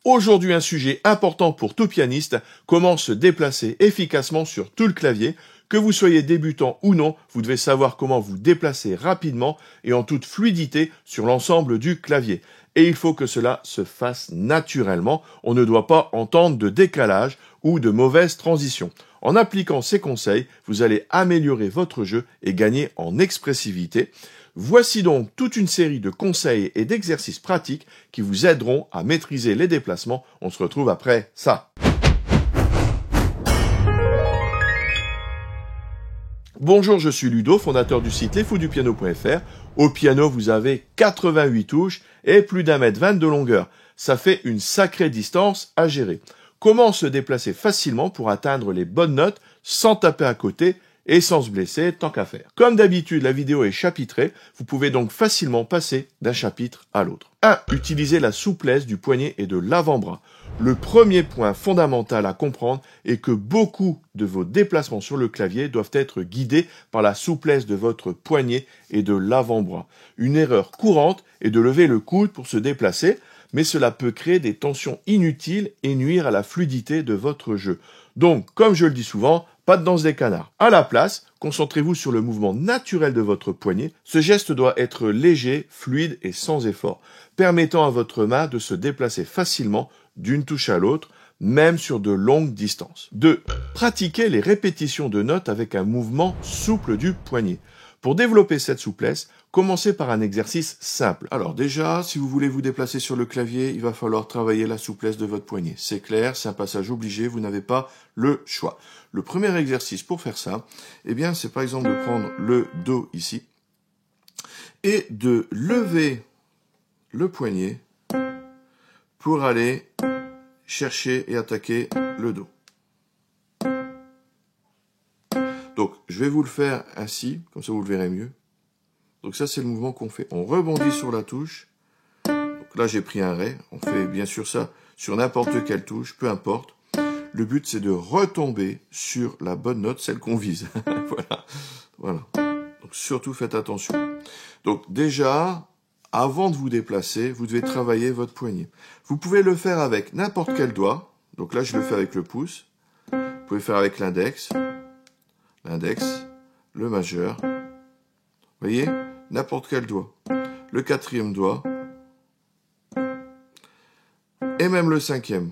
Aujourd'hui, un sujet important pour tout pianiste, comment se déplacer efficacement sur tout le clavier. Que vous soyez débutant ou non, vous devez savoir comment vous déplacer rapidement et en toute fluidité sur l'ensemble du clavier. Et il faut que cela se fasse naturellement, on ne doit pas entendre de décalage ou de mauvaises transitions. En appliquant ces conseils, vous allez améliorer votre jeu et gagner en expressivité. Voici donc toute une série de conseils et d'exercices pratiques qui vous aideront à maîtriser les déplacements. On se retrouve après ça. Bonjour, je suis Ludo, fondateur du site lesfousdupiano.fr. Au piano, vous avez 88 touches et plus d'1,20 m de longueur. Ça fait une sacrée distance à gérer. Comment se déplacer facilement pour atteindre les bonnes notes sans taper à côté et sans se blesser tant qu'à faire? Comme d'habitude, la vidéo est chapitrée. Vous pouvez donc facilement passer d'un chapitre à l'autre. 1. Utilisez la souplesse du poignet et de l'avant-bras. Le premier point fondamental à comprendre est que beaucoup de vos déplacements sur le clavier doivent être guidés par la souplesse de votre poignet et de l'avant-bras. Une erreur courante est de lever le coude pour se déplacer, mais cela peut créer des tensions inutiles et nuire à la fluidité de votre jeu. Donc, comme je le dis souvent, pas de danse des canards. À la place, concentrez-vous sur le mouvement naturel de votre poignet. Ce geste doit être léger, fluide et sans effort, permettant à votre main de se déplacer facilement d'une touche à l'autre, même sur de longues distances. 2. Pratiquez les répétitions de notes avec un mouvement souple du poignet. Pour développer cette souplesse, commencez par un exercice simple. Alors déjà, si vous voulez vous déplacer sur le clavier, il va falloir travailler la souplesse de votre poignet. C'est clair, c'est un passage obligé, vous n'avez pas le choix. Le premier exercice pour faire ça, eh bien, c'est par exemple de prendre le Do ici et de lever le poignet pour aller chercher et attaquer le Do. Donc, je vais vous le faire ainsi, comme ça vous le verrez mieux. Donc ça, c'est le mouvement qu'on fait. On rebondit sur la touche. Donc là, j'ai pris un Ré. On fait bien sûr ça sur n'importe quelle touche, peu importe. Le but, c'est de retomber sur la bonne note, celle qu'on vise. Voilà. Donc surtout, faites attention. Donc déjà, avant de vous déplacer, vous devez travailler votre poignet. Vous pouvez le faire avec n'importe quel doigt. Donc là, je le fais avec le pouce. Vous pouvez le faire avec l'index, le majeur. Vous voyez, n'importe quel doigt. Le 4e doigt. Et même le 5e.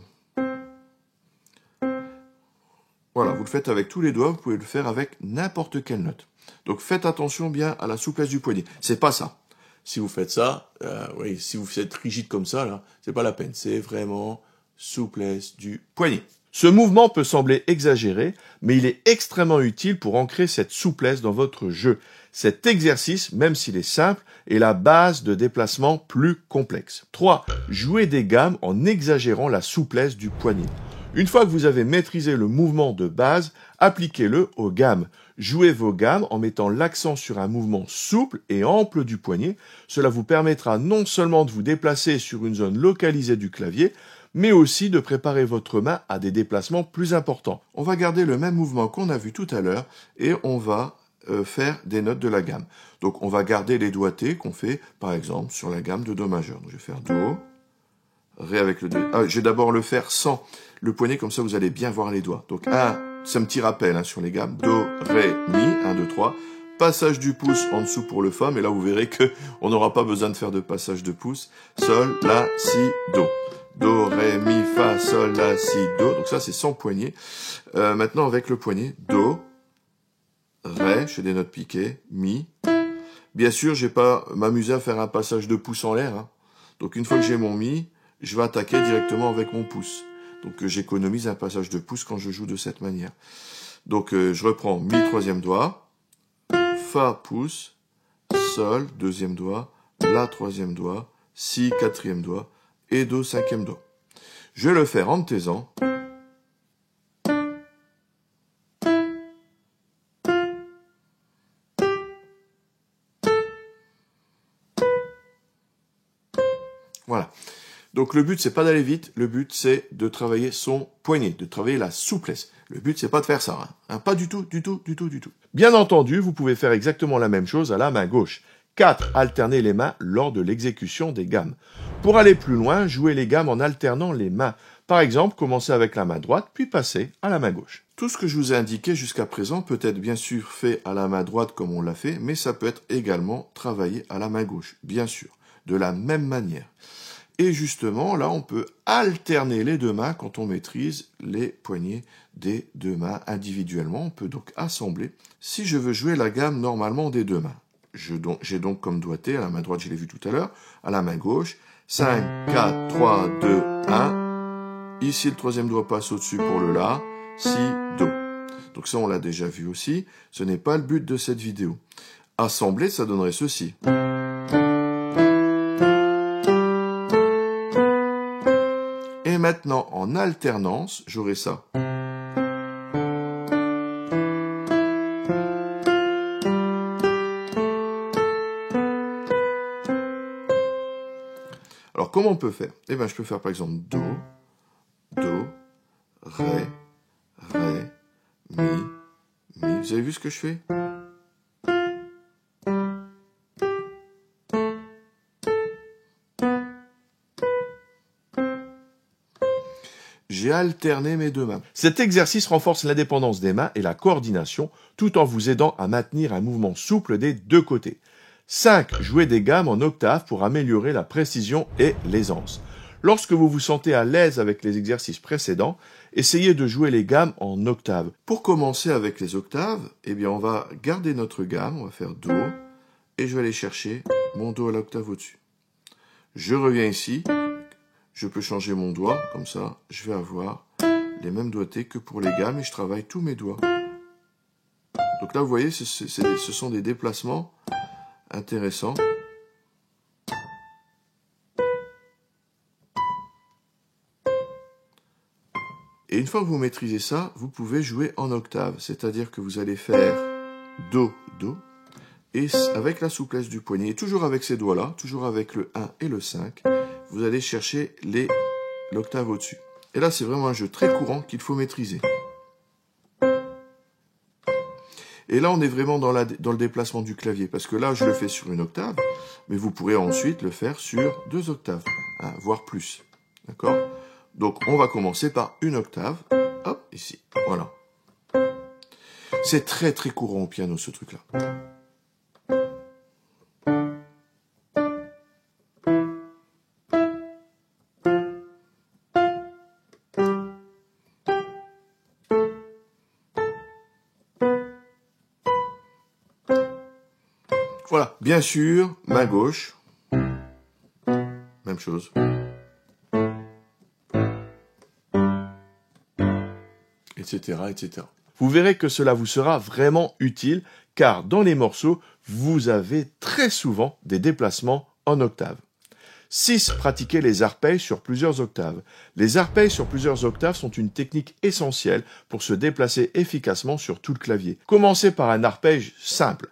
Voilà, vous le faites avec tous les doigts, vous pouvez le faire avec n'importe quelle note. Donc faites attention bien à la souplesse du poignet. C'est pas ça. Si vous faites ça, si vous êtes rigide comme ça, là, c'est pas la peine. C'est vraiment souplesse du poignet. Ce mouvement peut sembler exagéré, mais il est extrêmement utile pour ancrer cette souplesse dans votre jeu. Cet exercice, même s'il est simple, est la base de déplacements plus complexes. 3. Jouez des gammes en exagérant la souplesse du poignet. Une fois que vous avez maîtrisé le mouvement de base, appliquez-le aux gammes. Jouez vos gammes en mettant l'accent sur un mouvement souple et ample du poignet. Cela vous permettra non seulement de vous déplacer sur une zone localisée du clavier, mais aussi de préparer votre main à des déplacements plus importants. On va garder le même mouvement qu'on a vu tout à l'heure et on va faire des notes de la gamme. Donc on va garder les doigtés qu'on fait par exemple sur la gamme de Do majeur. Donc je vais faire Do, Ré avec le Do. Je vais d'abord le faire sans le poignet, comme ça vous allez bien voir les doigts. Donc c'est un petit rappel sur les gammes. Do, Ré, Mi, 1, 2, 3. Passage du pouce en dessous pour le Fa, mais là vous verrez que on n'aura pas besoin de faire de passage de pouce. Sol, La, Si, Do. Do, Ré, Mi, Fa, Sol, La, Si, Do. Donc ça c'est sans poignet. Maintenant avec le poignet, Do, Ré, je fais des notes piquées, Mi. Bien sûr, je vais pas m'amuser à faire un passage de pouce en l'air. Donc une fois que j'ai mon Mi, je vais attaquer directement avec mon pouce. Donc j'économise un passage de pouce quand je joue de cette manière. Donc je reprends Mi, 3e doigt, Fa, pouce, Sol, 2e doigt, La, 3e doigt, Si, 4e doigt, et Do, 5e doigt. Je vais le faire en taisant. Voilà. Donc le but, c'est pas d'aller vite, le but, c'est de travailler son poignet, de travailler la souplesse. Le but, c'est pas de faire ça, pas du tout, du tout. Bien entendu, vous pouvez faire exactement la même chose à la main gauche. 4. Alterner les mains lors de l'exécution des gammes. Pour aller plus loin, jouez les gammes en alternant les mains. Par exemple, commencez avec la main droite, puis passez à la main gauche. Tout ce que je vous ai indiqué jusqu'à présent peut être bien sûr fait à la main droite comme on l'a fait, mais ça peut être également travaillé à la main gauche, bien sûr, de la même manière. Et justement, là, on peut alterner les deux mains quand on maîtrise les poignets des deux mains individuellement. On peut donc assembler. Si je veux jouer la gamme normalement des deux mains, j'ai donc comme doigté, à la main droite, je l'ai vu tout à l'heure, à la main gauche, 5, 4, 3, 2, 1. Ici, le troisième doigt passe au-dessus pour le La, Si, Do. Donc ça, on l'a déjà vu aussi. Ce n'est pas le but de cette vidéo. Assembler, ça donnerait ceci. Et maintenant, en alternance, j'aurai ça. Alors, comment on peut faire? Eh bien, je peux faire par exemple Do, Do, Ré, Ré, Mi, Mi. Vous avez vu ce que je fais? J'ai alterné mes deux mains. Cet exercice renforce l'indépendance des mains et la coordination, tout en vous aidant à maintenir un mouvement souple des deux côtés. 5. Jouez des gammes en octaves pour améliorer la précision et l'aisance. Lorsque vous vous sentez à l'aise avec les exercices précédents, essayez de jouer les gammes en octaves. Pour commencer avec les octaves, eh bien on va garder notre gamme, on va faire Do, et je vais aller chercher mon Do à l'octave au-dessus. Je reviens ici, je peux changer mon doigt, comme ça, je vais avoir les mêmes doigtés que pour les gammes et je travaille tous mes doigts. Donc là, vous voyez, ce sont des déplacements intéressants. Et une fois que vous maîtrisez ça, vous pouvez jouer en octave, c'est-à-dire que vous allez faire Do, Do, et avec la souplesse du poignet, et toujours avec ces doigts-là, toujours avec le 1 et le 5, vous allez chercher l'octave au-dessus. Et là, c'est vraiment un jeu très courant qu'il faut maîtriser. Et là, on est vraiment dans le déplacement du clavier, parce que là, je le fais sur une octave, mais vous pourrez ensuite le faire sur 2 octaves, hein, voire plus. D'accord? Donc, on va commencer par une octave. Hop, ici. Voilà. C'est très, très courant au piano, ce truc-là. Voilà. Bien sûr, main gauche. Même chose. Etc., etc. Vous verrez que cela vous sera vraiment utile, car dans les morceaux, vous avez très souvent des déplacements en octave. 6. Pratiquez les arpèges sur plusieurs octaves. Les arpèges sur plusieurs octaves sont une technique essentielle pour se déplacer efficacement sur tout le clavier. Commencez par un arpège simple.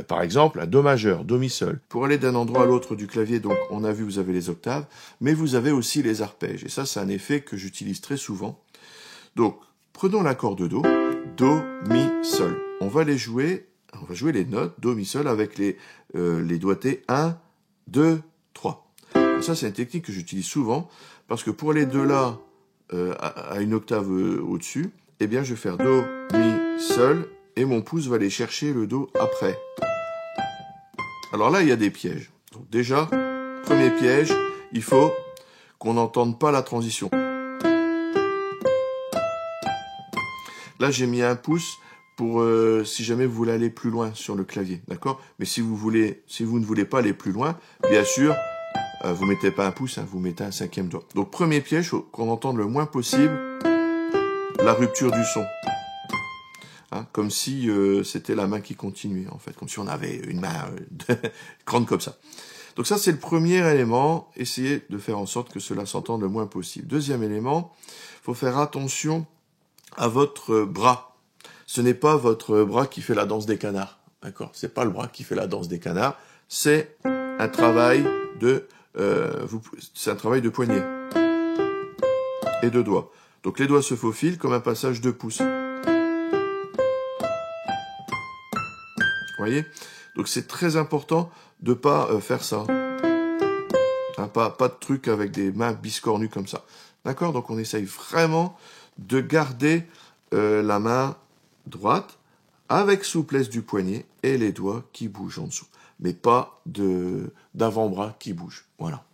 Par exemple, un Do majeur, Do mi sol. Pour aller d'un endroit à l'autre du clavier, donc on a vu, vous avez les octaves, mais vous avez aussi les arpèges. Et ça, c'est un effet que j'utilise très souvent. Donc, prenons l'accord de Do, Do, Mi, Sol. On va jouer les notes Do, Mi, Sol avec les doigtés 1, 2, 3. Et ça, c'est une technique que j'utilise souvent parce que pour aller de là à une octave au-dessus, eh bien, je vais faire Do, Mi, Sol et mon pouce va aller chercher le Do après. Alors là, il y a des pièges. Donc déjà, premier piège, il faut qu'on n'entende pas la transition. Là, j'ai mis un pouce pour si jamais vous voulez aller plus loin sur le clavier, d'accord? Mais si vous ne voulez pas aller plus loin, bien sûr, vous mettez pas un pouce, hein, vous mettez un 5e doigt. Donc premier piège, faut qu'on entende le moins possible la rupture du son, hein, comme si c'était la main qui continuait en fait, comme si on avait une main grande comme ça. Donc ça, c'est le premier élément. Essayez de faire en sorte que cela s'entende le moins possible. Deuxième élément, faut faire attention à votre bras. Ce n'est pas votre bras qui fait la danse des canards, d'accord? C'est pas le bras qui fait la danse des canards, c'est un travail de poignet et de doigts. Donc les doigts se faufilent comme un passage de pouce. Vous voyez? Donc c'est très important de pas faire ça. Hein, pas de truc avec des mains biscornues comme ça. D'accord? Donc on essaye vraiment de garder la main droite avec souplesse du poignet et les doigts qui bougent en dessous. Mais pas d'avant-bras qui bougent. Voilà.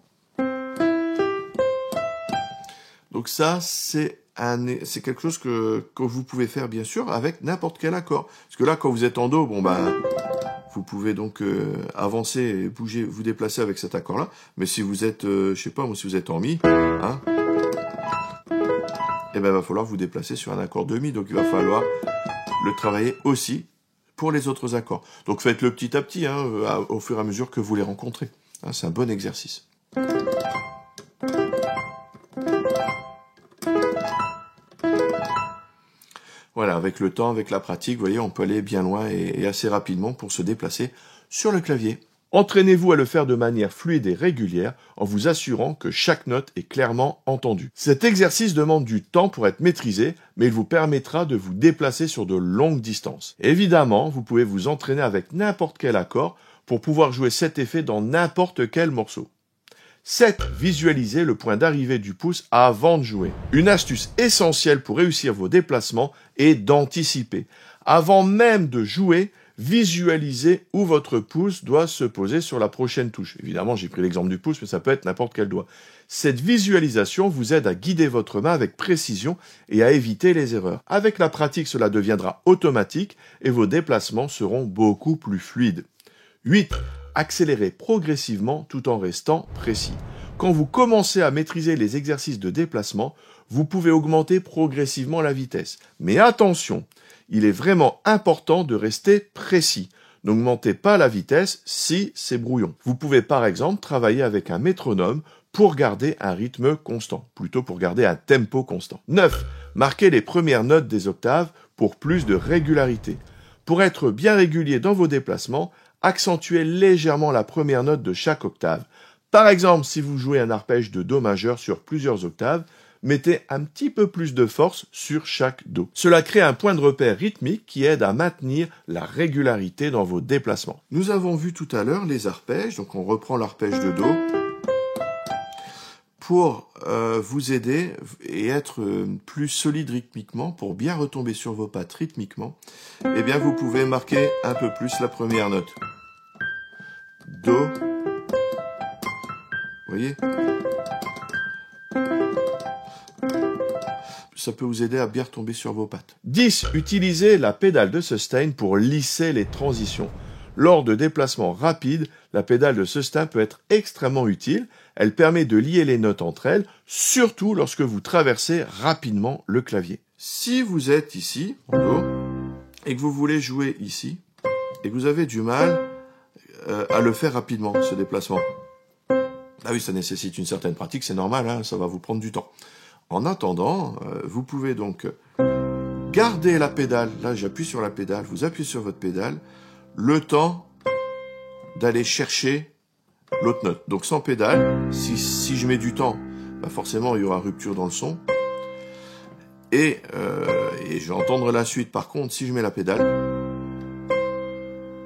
Donc ça, c'est quelque chose que vous pouvez faire, bien sûr, avec n'importe quel accord. Parce que là, quand vous êtes en Do, bon ben, vous pouvez donc avancer et bouger, vous déplacer avec cet accord-là. Mais si vous êtes, je sais pas, si vous êtes en Mi, hein, eh ben, il va falloir vous déplacer sur un accord de Mi. Donc, il va falloir le travailler aussi pour les autres accords. Donc, faites-le petit à petit, hein, au fur et à mesure que vous les rencontrez. Hein, c'est un bon exercice. Voilà, avec le temps, avec la pratique, vous voyez, on peut aller bien loin et assez rapidement pour se déplacer sur le clavier. Entraînez-vous à le faire de manière fluide et régulière en vous assurant que chaque note est clairement entendue. Cet exercice demande du temps pour être maîtrisé, mais il vous permettra de vous déplacer sur de longues distances. Évidemment, vous pouvez vous entraîner avec n'importe quel accord pour pouvoir jouer cet effet dans n'importe quel morceau. 7. Visualisez le point d'arrivée du pouce avant de jouer. Une astuce essentielle pour réussir vos déplacements est d'anticiper. Avant même de jouer, visualisez où votre pouce doit se poser sur la prochaine touche. Évidemment, j'ai pris l'exemple du pouce, mais ça peut être n'importe quel doigt. Cette visualisation vous aide à guider votre main avec précision et à éviter les erreurs. Avec la pratique, cela deviendra automatique et vos déplacements seront beaucoup plus fluides. 8. Accélérez progressivement tout en restant précis. Quand vous commencez à maîtriser les exercices de déplacement, vous pouvez augmenter progressivement la vitesse. Mais attention, il est vraiment important de rester précis. N'augmentez pas la vitesse si c'est brouillon. Vous pouvez par exemple travailler avec un métronome pour garder un rythme constant, plutôt pour garder un tempo constant. 9. Marquez les premières notes des octaves pour plus de régularité. Pour être bien régulier dans vos déplacements, accentuez légèrement la première note de chaque octave. Par exemple, si vous jouez un arpège de Do majeur sur plusieurs octaves, mettez un petit peu plus de force sur chaque Do. Cela crée un point de repère rythmique qui aide à maintenir la régularité dans vos déplacements. Nous avons vu tout à l'heure les arpèges, donc on reprend l'arpège de Do. Pour vous aider et être plus solide rythmiquement, pour bien retomber sur vos pattes rythmiquement, eh bien vous pouvez marquer un peu plus la première note. Do. Vous voyez? Ça peut vous aider à bien retomber sur vos pattes. 10. Utilisez la pédale de sustain pour lisser les transitions. Lors de déplacements rapides, la pédale de sustain peut être extrêmement utile. Elle permet de lier les notes entre elles, surtout lorsque vous traversez rapidement le clavier. Si vous êtes ici, en Do, et que vous voulez jouer ici, et que vous avez du mal à le faire rapidement, ce déplacement. Ah oui, ça nécessite une certaine pratique, c'est normal, hein, ça va vous prendre du temps. En attendant, vous pouvez donc garder la pédale, là j'appuie sur la pédale, vous appuyez sur votre pédale, le temps d'aller chercher l'autre note. Donc sans pédale, si je mets du temps, bah forcément il y aura rupture dans le son. Et je vais entendre la suite. Par contre, si je mets la pédale,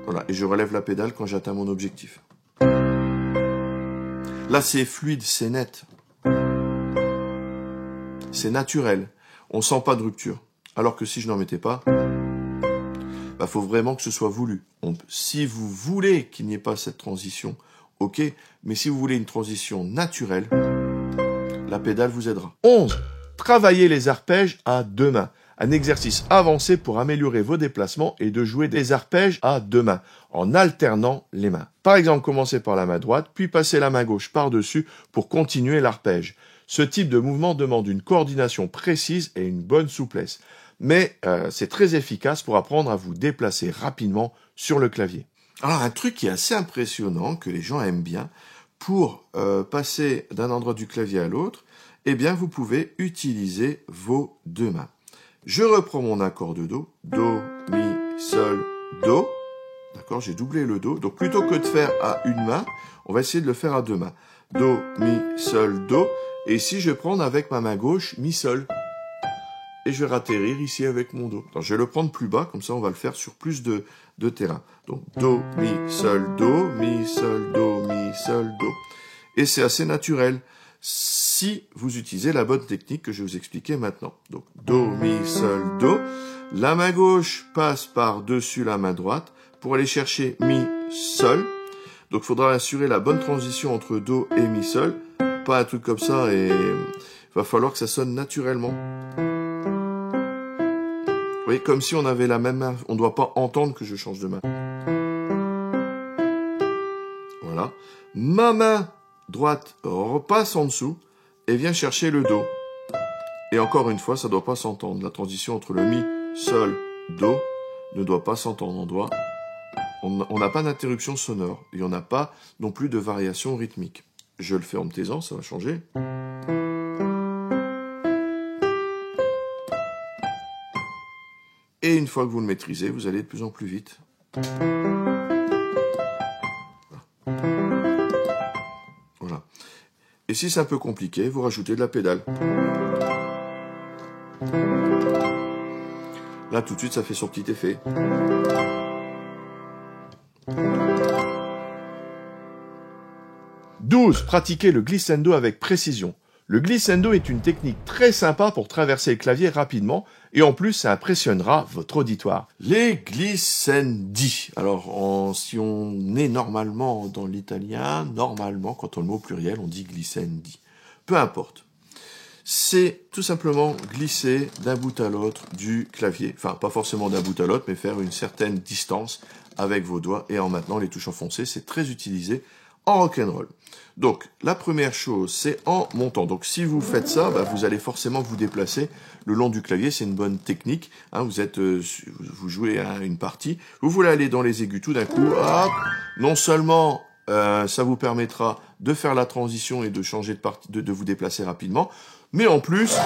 voilà, et je relève la pédale quand j'atteins mon objectif. Là c'est fluide, c'est net. C'est naturel. On sent pas de rupture. Alors que si je n'en mettais pas, bah, faut vraiment que ce soit voulu. Si vous voulez qu'il n'y ait pas cette transition, ok, mais si vous voulez une transition naturelle, la pédale vous aidera. 11. Travaillez les arpèges à deux mains. Un exercice avancé pour améliorer vos déplacements et de jouer des arpèges à deux mains, en alternant les mains. Par exemple, commencez par la main droite, puis passez la main gauche par-dessus pour continuer l'arpège. Ce type de mouvement demande une coordination précise et une bonne souplesse. Mais c'est très efficace pour apprendre à vous déplacer rapidement sur le clavier. Alors un truc qui est assez impressionnant, que les gens aiment bien, pour passer d'un endroit du clavier à l'autre, eh bien vous pouvez utiliser vos deux mains. Je reprends mon accord de Do, Do, Mi, Sol, Do. D'accord, j'ai doublé le Do. Donc plutôt que de faire à une main, on va essayer de le faire à deux mains. Do, Mi, Sol, Do. Et ici je vais prendre avec ma main gauche, Mi, Sol. et je vais atterrir ici avec mon Do. Alors, je vais le prendre plus bas, comme ça on va le faire sur plus de terrain. Donc Do, Mi, Sol, Do, Mi, Sol, Do, Mi, Sol, Do. Et c'est assez naturel si vous utilisez la bonne technique que je vais vous expliquer maintenant. Donc Do, Mi, Sol, Do. La main gauche passe par-dessus la main droite pour aller chercher Mi, Sol. Donc il faudra assurer la bonne transition entre Do et Mi, Sol. Pas un truc comme ça et il va falloir que ça sonne naturellement. Vous voyez, comme si on avait la même main. On ne doit pas entendre que je change de main. Voilà. Ma main droite repasse en dessous et vient chercher le Do. Et encore une fois, ça ne doit pas s'entendre. La transition entre le Mi, Sol, Do ne doit pas s'entendre. On n'a pas d'interruption sonore. Et on n'a pas non plus de variation rythmique. Je le fais en me taisant, ça va changer. Et une fois que vous le maîtrisez, vous allez de plus en plus vite. Voilà. Et si c'est un peu compliqué, vous rajoutez de la pédale. Là, tout de suite, ça fait son petit effet. « 12. Pratiquez le glissando avec précision. Le glissando est une technique très sympa pour traverser le clavier rapidement et en plus ça impressionnera votre auditoire. Les glissandi. Alors si on est normalement dans l'italien, normalement quand on le mot au pluriel on dit glissandi. Peu importe. C'est tout simplement glisser d'un bout à l'autre du clavier. Enfin pas forcément d'un bout à l'autre mais faire une certaine distance avec vos doigts et en maintenant les touches enfoncées. C'est très utilisé en rock'n'roll. Donc, la première chose, c'est en montant. Donc, si vous faites ça, vous allez forcément vous déplacer le long du clavier. C'est une bonne technique. Vous jouez une partie. Vous voulez aller dans les aigus tout d'un coup. Hop, non seulement ça vous permettra de faire la transition et de changer de partie, de vous déplacer rapidement, mais en plus,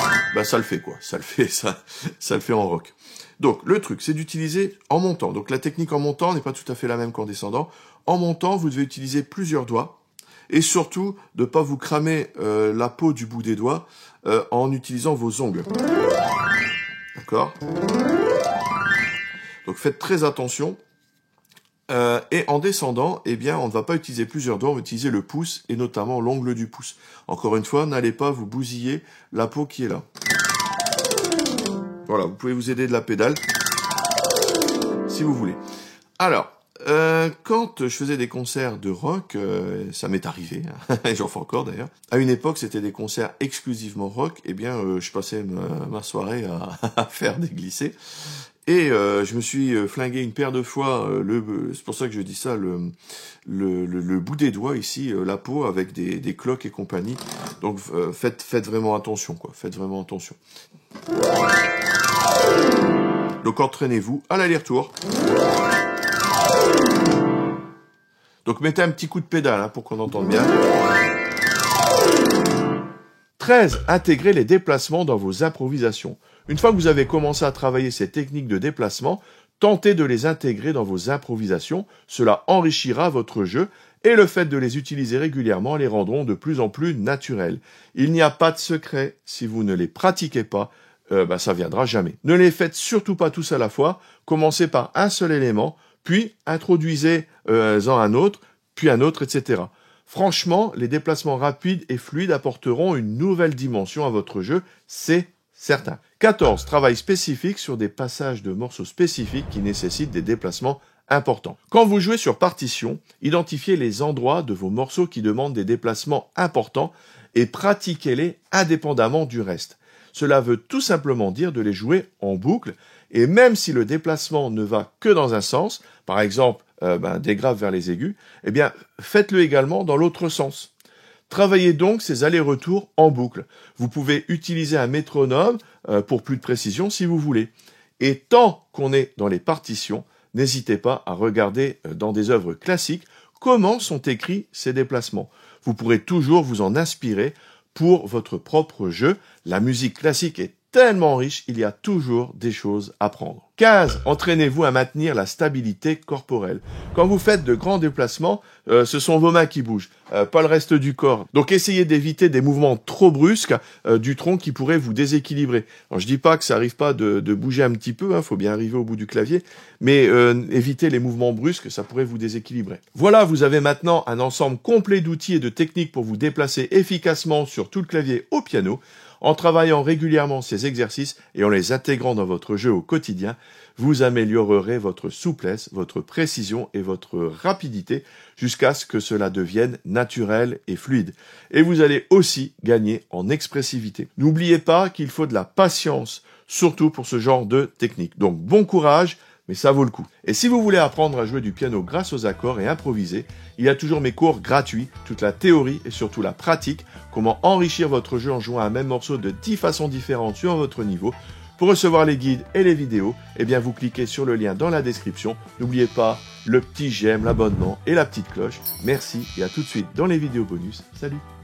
ça le fait quoi. Ça le fait en rock. Donc, le truc, c'est d'utiliser en montant. Donc, la technique en montant n'est pas tout à fait la même qu'en descendant. En montant, vous devez utiliser plusieurs doigts et surtout de ne pas vous cramer la peau du bout des doigts en utilisant vos ongles. D'accord ? Donc faites très attention. Et en descendant, on ne va pas utiliser plusieurs doigts, on va utiliser le pouce et notamment l'ongle du pouce. Encore une fois, n'allez pas vous bousiller la peau qui est là. Voilà, vous pouvez vous aider de la pédale si vous voulez. Alors, quand je faisais des concerts de rock, ça m'est arrivé, et j'en fais encore d'ailleurs. À une époque, c'était des concerts exclusivement rock. Je passais ma soirée à faire des glissés. Et je me suis flingué une paire de fois, c'est pour ça que je dis ça, le bout des doigts ici, la peau avec des cloques et compagnie. Donc faites vraiment attention, quoi. Faites vraiment attention. Donc entraînez-vous à l'aller-retour. Donc mettez un petit coup de pédale pour qu'on entende bien. 13. Intégrez les déplacements dans vos improvisations. Une fois que vous avez commencé à travailler ces techniques de déplacement, tentez de les intégrer dans vos improvisations. Cela enrichira votre jeu et le fait de les utiliser régulièrement les rendront de plus en plus naturels. Il n'y a pas de secret. Si vous ne les pratiquez pas, ça viendra jamais. Ne les faites surtout pas tous à la fois. Commencez par un seul élément, puis introduisez-en un autre, puis un autre, etc. Franchement, les déplacements rapides et fluides apporteront une nouvelle dimension à votre jeu, c'est certain. 14. Travail spécifique sur des passages de morceaux spécifiques qui nécessitent des déplacements importants. Quand vous jouez sur partition, identifiez les endroits de vos morceaux qui demandent des déplacements importants et pratiquez-les indépendamment du reste. Cela veut tout simplement dire de les jouer en boucle, et même si le déplacement ne va que dans un sens, par exemple des graves vers les aigus, faites-le également dans l'autre sens. Travaillez donc ces allers-retours en boucle. Vous pouvez utiliser un métronome pour plus de précision si vous voulez. Et tant qu'on est dans les partitions, n'hésitez pas à regarder dans des œuvres classiques comment sont écrits ces déplacements. Vous pourrez toujours vous en inspirer pour votre propre jeu. La musique classique est tellement riche, il y a toujours des choses à prendre. 15. Entraînez-vous à maintenir la stabilité corporelle. Quand vous faites de grands déplacements, ce sont vos mains qui bougent, pas le reste du corps. Donc essayez d'éviter des mouvements trop brusques du tronc qui pourraient vous déséquilibrer. Alors je dis pas que ça arrive pas de bouger un petit peu, faut bien arriver au bout du clavier, mais évitez les mouvements brusques, ça pourrait vous déséquilibrer. Voilà, vous avez maintenant un ensemble complet d'outils et de techniques pour vous déplacer efficacement sur tout le clavier au piano. En travaillant régulièrement ces exercices et en les intégrant dans votre jeu au quotidien, vous améliorerez votre souplesse, votre précision et votre rapidité jusqu'à ce que cela devienne naturel et fluide. Et vous allez aussi gagner en expressivité. N'oubliez pas qu'il faut de la patience, surtout pour ce genre de technique. Donc bon courage, mais ça vaut le coup. Et si vous voulez apprendre à jouer du piano grâce aux accords et improviser, il y a toujours mes cours gratuits, toute la théorie et surtout la pratique, comment enrichir votre jeu en jouant un même morceau de 10 façons différentes sur votre niveau. Pour recevoir les guides et les vidéos, eh bien vous cliquez sur le lien dans la description. N'oubliez pas le petit j'aime, l'abonnement et la petite cloche. Merci et à tout de suite dans les vidéos bonus. Salut!